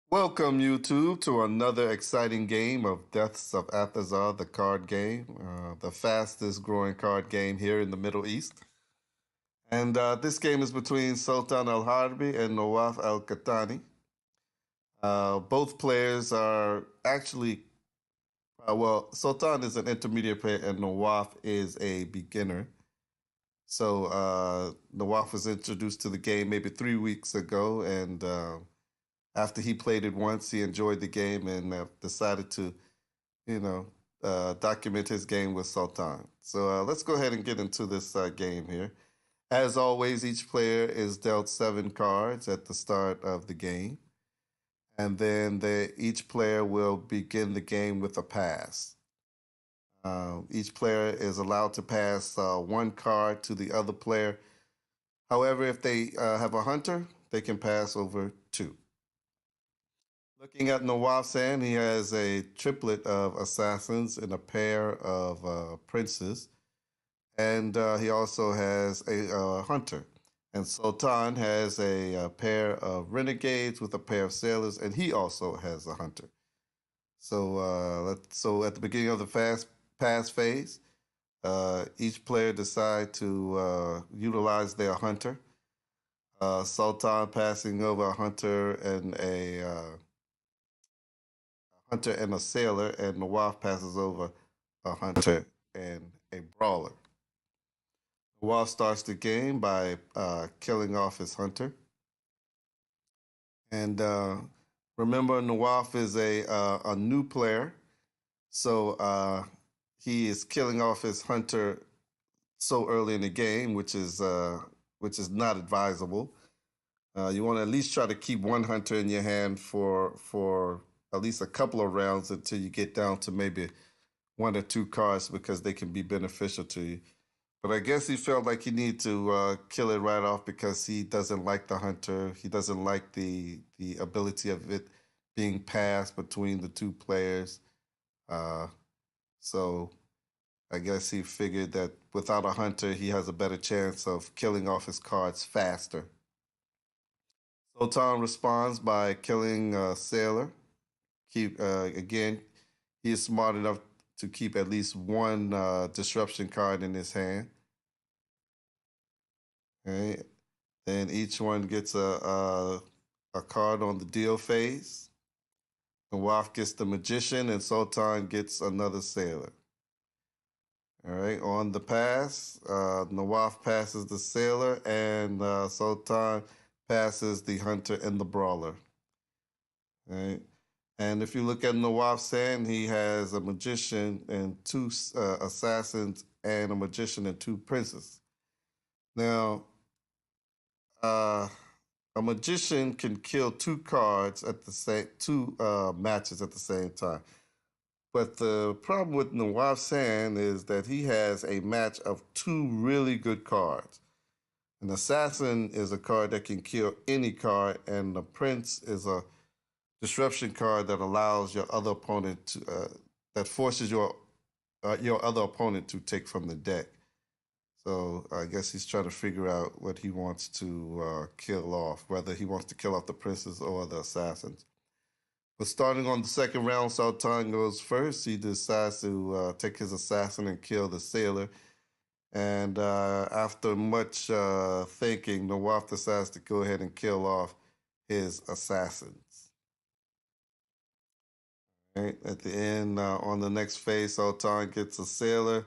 Welcome, YouTube, to another exciting game of Deaths of Athazar, the card game, the fastest growing card game here in the Middle East. And this game is between Sultan Al Harbi and Nawaf Al Qahtani. Both players are actually, Sultan is an intermediate player and Nawaf is a beginner. So Nawaf was introduced to the game maybe 3 weeks ago, and after he played it once, he enjoyed the game and decided to, you know, document his game with Sultan. So let's go ahead and get into this game here. As always, each player is dealt 7 cards at the start of the game, and then each player will begin the game with a pass. Each player is allowed to pass 1 card to the other player. However, if they have a hunter, they can pass over 2. Looking at Nawaf's hand, he has a triplet of assassins and a pair of princes, and he also has a hunter. And Sultan has a pair of renegades with a pair of sailors, and he also has a hunter. So at the beginning of the fast pass phase, each player decide to utilize their hunter. Sultan passing over a hunter and a sailor, and Nawaf passes over a hunter and a brawler. Nawaf starts the game by killing off his hunter. And remember, Nawaf is a new player, so he is killing off his hunter so early in the game, which is not advisable. You want to at least try to keep 1 hunter in your hand for at least a couple of rounds until you get down to maybe 1 or 2 cards because they can be beneficial to you. But I guess he felt like he needed to kill it right off because he doesn't like the hunter. He doesn't like the ability of it being passed between the 2 players. Uh, so I guess he figured that without a hunter, he has a better chance of killing off his cards faster. Sultan responds by killing Sailor. Again, he is smart enough to keep at least 1 disruption card in his hand. Okay. Then each one gets a card on the deal phase. Nawaf gets the magician, and Sultan gets another sailor. All right. On the pass, Nawaf passes the sailor, and Sultan passes the hunter and the brawler. All right. And if you look at Nawaf's hand, he has a magician and 2 assassins, and a magician and 2 princes. Now, a magician can kill 2 cards at the same 2 matches at the same time. But the problem with Nawaf's hand is that he has a match of 2 really good cards. An assassin is a card that can kill any card, and the prince is a disruption card that allows your other opponent to that forces your other opponent to take from the deck. So I guess he's trying to figure out what he wants to kill off, whether he wants to kill off the princes or the assassins. But starting on the second round, Sultan goes first. He decides to take his assassin and kill the sailor. And after much thinking, Nawaf decides to go ahead and kill off his assassins. Right? At the end, on the next phase, Sultan gets a sailor,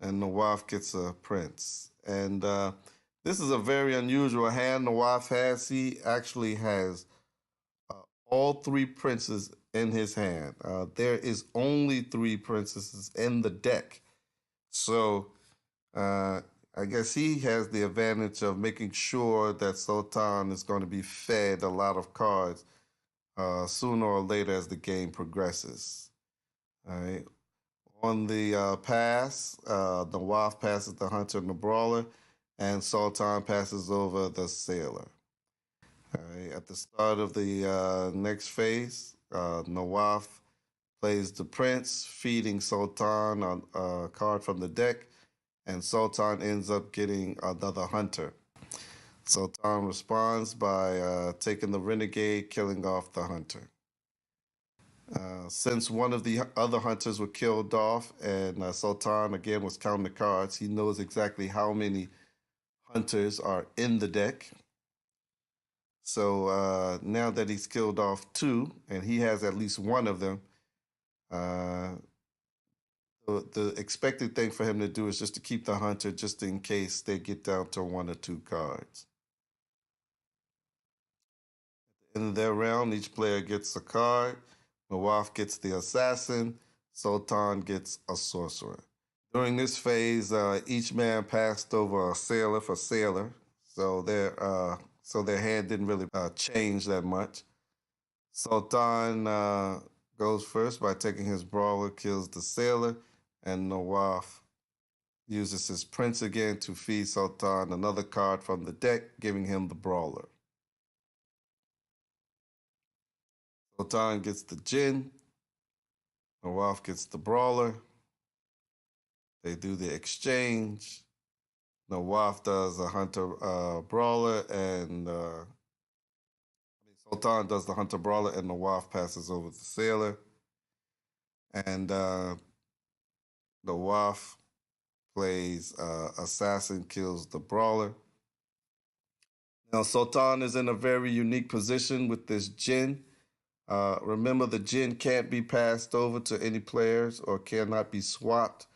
and Nawaf gets a prince. And this is a very unusual hand Nawaf has. He actually has all 3 princes in his hand. There is only 3 princesses in the deck. So I guess he has the advantage of making sure that Sultan is going to be fed a lot of cards sooner or later as the game progresses. All right. On the pass, Nawaf passes the hunter and the brawler, and Sultan passes over the sailor. All right. At the start of the next phase, Nawaf plays the prince, feeding Sultan a card from the deck, and Sultan ends up getting another hunter. Sultan responds by taking the renegade, killing off the hunter. Since one of the other hunters were killed off, and Sultan again was counting the cards, he knows exactly how many hunters are in the deck. So now that he's killed off two, and he has at least one of them, uh, the expected thing for him to do is just to keep the hunter just in case they get down to one or two cards. In their round, each player gets a card. Nawaf gets the assassin. Sultan gets a sorcerer. During this phase, each man passed over a sailor for sailor, so their hand didn't really change that much. Sultan goes first by taking his brawler, kills the sailor, and Nawaf uses his prince again to feed Sultan another card from the deck, giving him the brawler. Sultan gets the jinn. Nawaf gets the brawler. They do the exchange. Nawaf does a hunter brawler, and Sultan does the hunter brawler, and Nawaf passes over the sailor. And Nawaf plays assassin, kills the brawler. Now Sultan is in a very unique position with this jinn. Remember, the jinn can't be passed over to any players or cannot be swapped.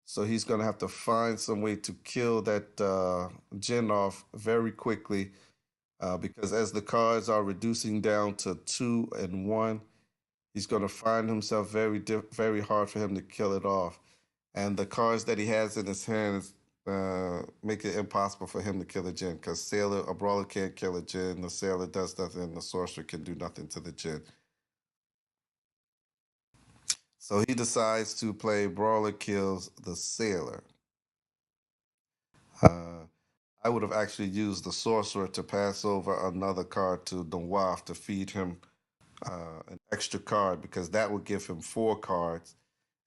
So he's going to have to find some way to kill that jinn off very quickly because as the cards are reducing down to 2 and 1, he's going to find himself very hard for him to kill it off. And the cards that he has in his hands make it impossible for him to kill a jinn because a brawler can't kill a jinn, the sailor does nothing, and the sorcerer can do nothing to the jinn. So he decides to play brawler kills the sailor. Uh, I would have actually used the sorcerer to pass over another card to Nawaf to feed him an extra card because that would give him 4 cards.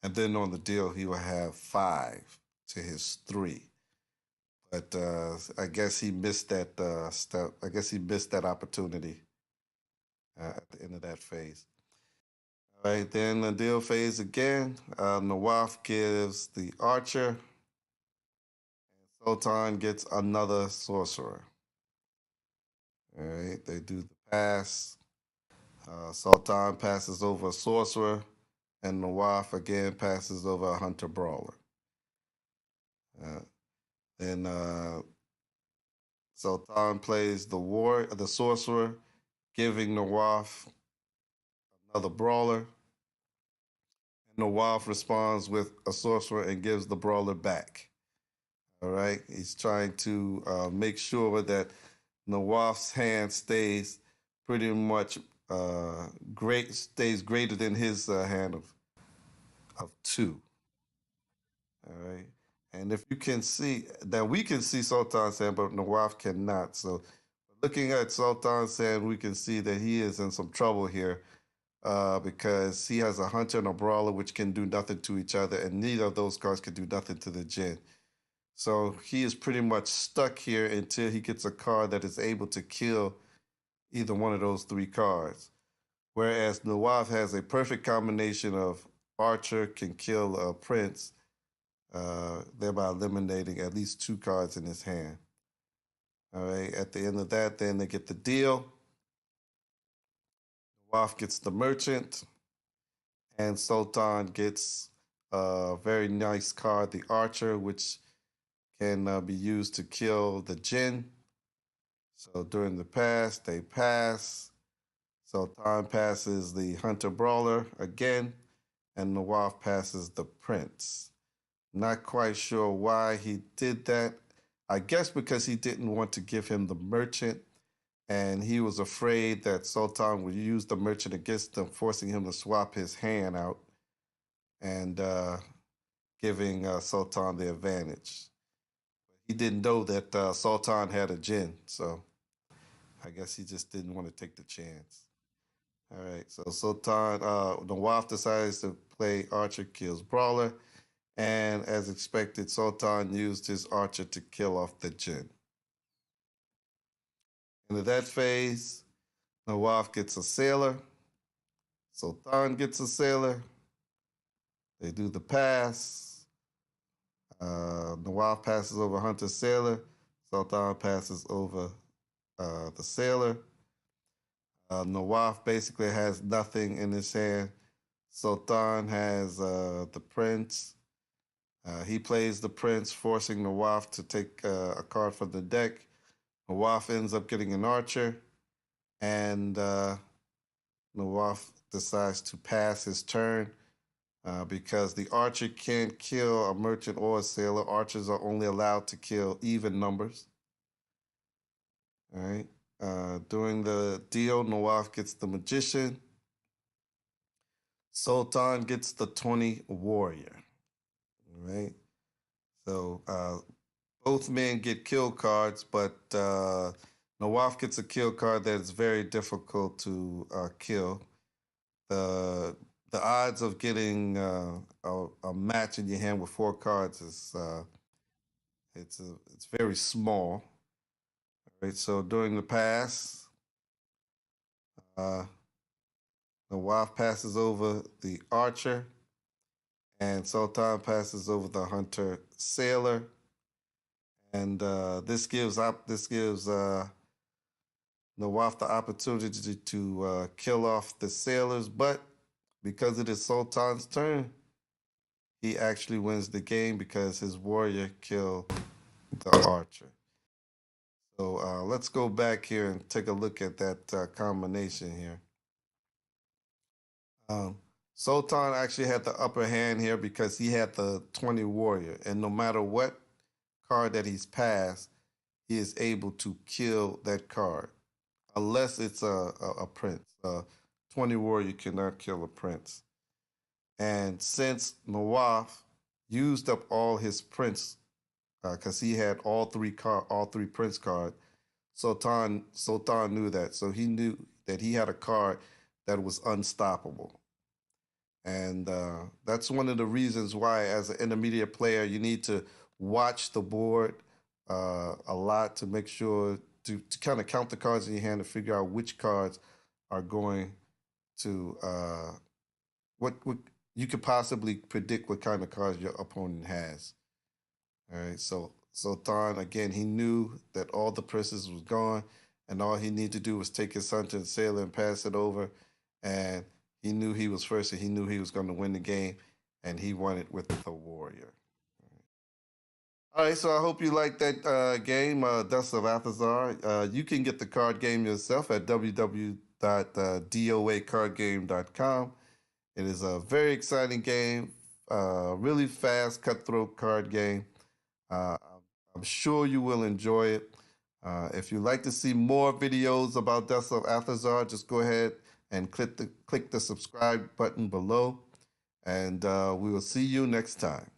And then on the deal, he will have 5 to his 3. But I guess he missed that step. I guess he missed that opportunity at the end of that phase. All right, then the deal phase again. Nawaf gives the archer. Sultan gets another sorcerer. All right, they do the pass. Sultan passes over a sorcerer, and Nawaf again passes over a hunter brawler. Uh, then Sultan plays the sorcerer, giving Nawaf another brawler. And Nawaf responds with a sorcerer and gives the brawler back. All right, he's trying to make sure that Nawaf's hand stays pretty much stays greater than his hand of 2. All right. And if you can see that we can see Sultan's hand, but Nawaf cannot. So looking at Sultan's hand, we can see that he is in some trouble here because he has a hunter and a brawler which can do nothing to each other, and neither of those cards can do nothing to the jinn. So he is pretty much stuck here until he gets a card that is able to kill either one of those 3 cards. Whereas Nawaf has a perfect combination of archer can kill a prince, thereby eliminating at least 2 cards in his hand. All right. At the end of that, then they get the deal. Nawaf gets the merchant, and Sultan gets a very nice card, the archer, which can be used to kill the jinn. So during the pass, they pass. Sultan passes the hunter brawler again, and Nawaf passes the prince. Not quite sure why he did that. I guess because he didn't want to give him the merchant, and he was afraid that Sultan would use the merchant against him, forcing him to swap his hand out and giving Sultan the advantage. He didn't know that Sultan had a jinn, so I guess he just didn't want to take the chance. All right, so Sultan, Nawaf decides to play Archer kills Brawler, and as expected, Sultan used his Archer to kill off the jinn. Into that phase, Nawaf gets a sailor. Sultan gets a sailor. They do the pass. Nawaf passes over Hunter's sailor. Sultan passes over the sailor. Nawaf basically has nothing in his hand. Sultan has the prince. He plays the prince, forcing Nawaf to take a card from the deck. Nawaf ends up getting an archer, and Nawaf decides to pass his turn because the archer can't kill a merchant or a sailor. Archers are only allowed to kill even numbers. All right. During the deal, Nawaf gets the magician. Sultan gets the 20 warrior. All right. So both men get kill cards, but Nawaf gets a kill card that is very difficult to kill. The odds of getting a match in your hand with 4 cards is it's very small. All right. So during the pass, uh, Nawaf passes over the archer, and Sultan passes over the hunter sailor. And this gives Nawaf the opportunity to kill off the sailors, but because it is Sultan's turn, he actually wins the game because his warrior killed the archer. So let's go back here and take a look at that combination here. Um, Sultan actually had the upper hand here because he had the 20 warrior, and no matter what card that he's passed, he is able to kill that card, unless it's a prince. 20 warrior cannot kill a prince. And since Nawaf used up all his prince, because he had all three prince cards, Sultan knew that, so he knew that he had a card that was unstoppable. And that's one of the reasons why, as an intermediate player, you need to watch the board a lot to make sure to kind of count the cards in your hand to figure out which cards are going to what you could possibly predict what kind of cards your opponent has. All right, so Sultan again, he knew that all the princes was gone, and all he needed to do was take his hunter and sailor and pass it over, and he knew he was first, and he knew he was going to win the game, and he won it with the warrior. All right, so I hope you like that game, Dust of Athazar. You can get the card game yourself at www.doacardgame.com. It is a very exciting game, really fast, cutthroat card game. I'm sure you will enjoy it. If you'd like to see more videos about Dust of Athazar, just go ahead and click the subscribe button below, and we will see you next time.